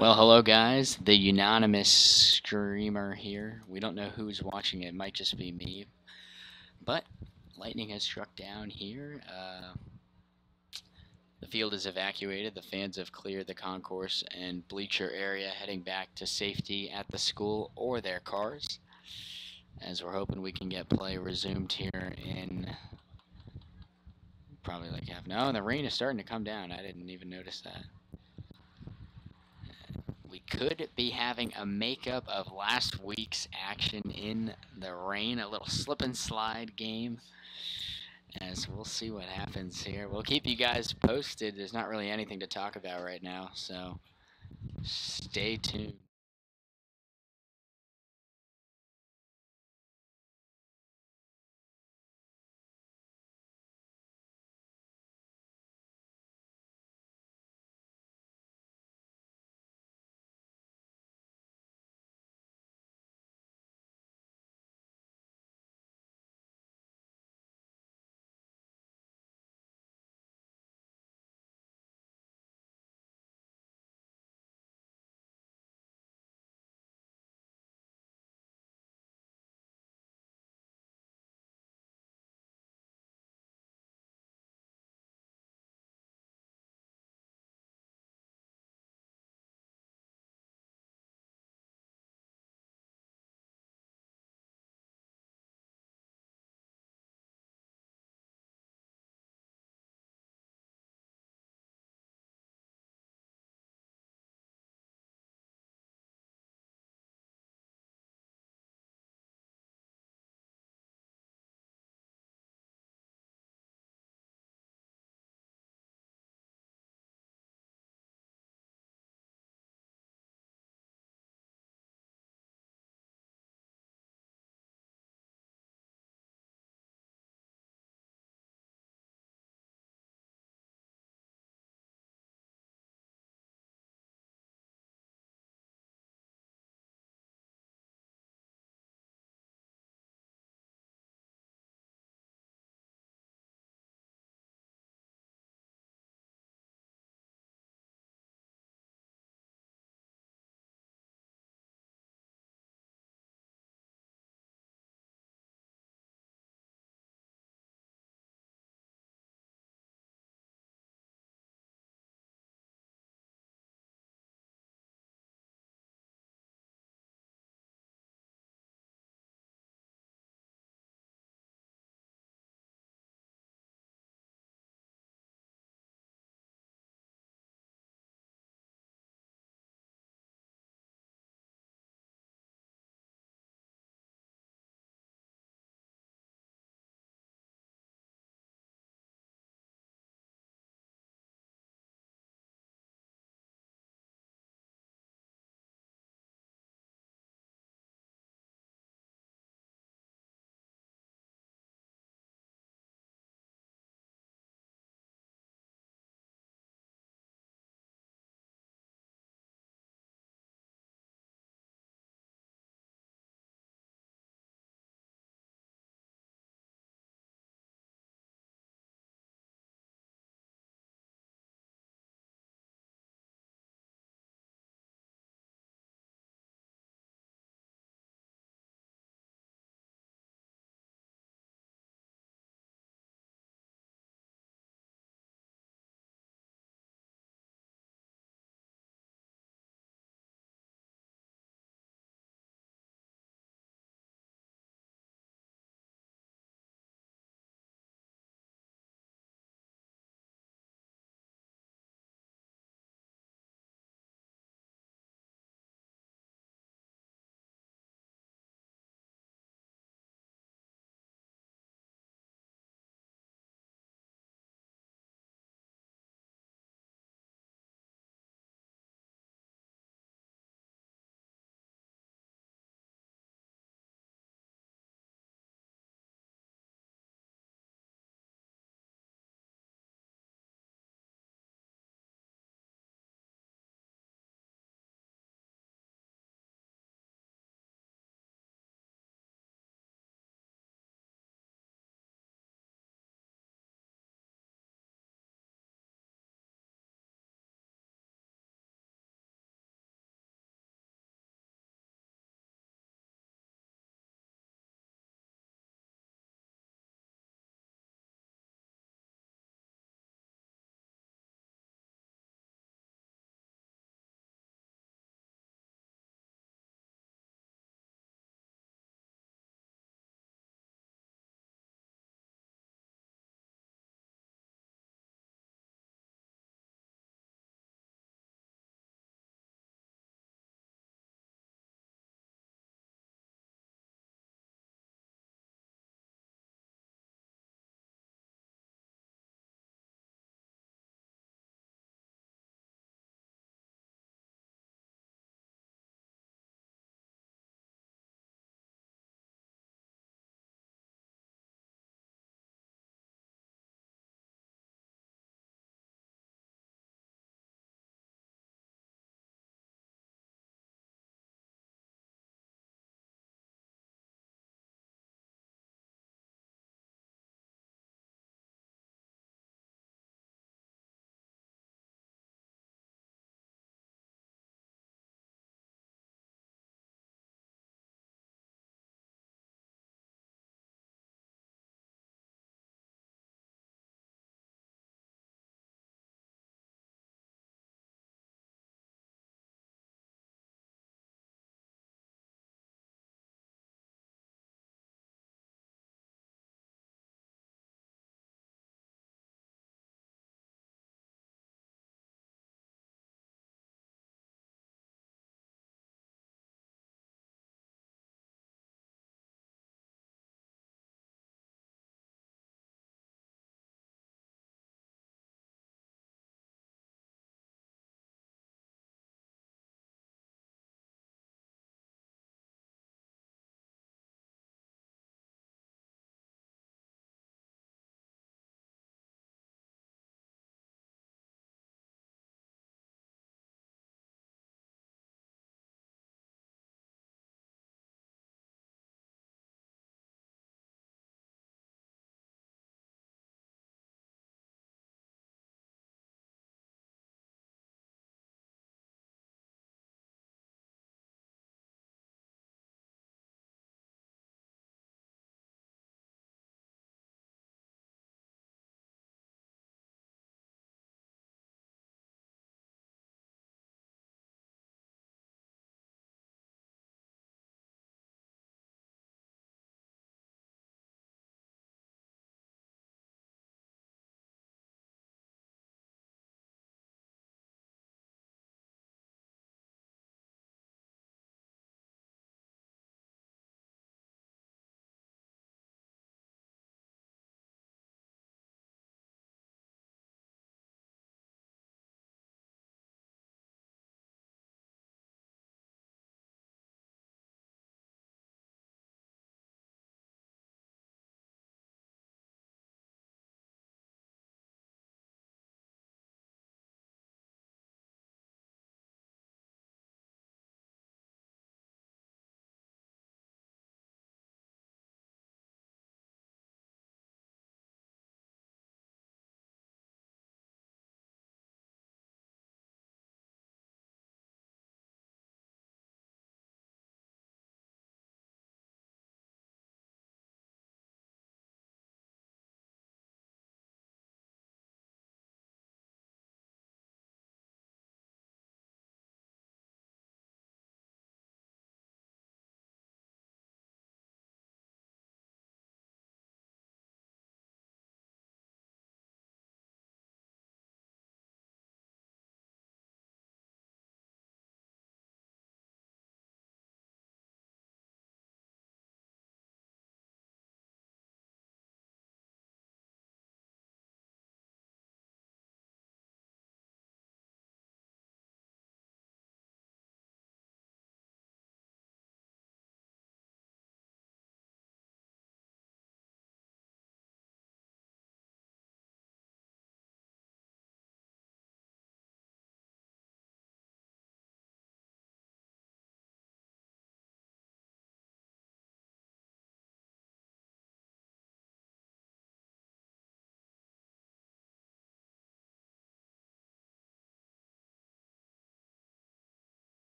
Well, hello guys, the unanimous screamer here. We don't know who's watching it might just be me. But lightning has struck down here. The field is evacuated, the fans have cleared the concourse and bleacher area, heading back to safety at the school or their cars. As we're hoping we can get play resumed here in probably like half. No, the rain is starting to come down. I didn't even notice that. We could be having a makeup of last week's action in the rain, a little slip and slide game. As we'll see what happens here. We'll keep you guys posted. There's not really anything to talk about right now, so stay tuned.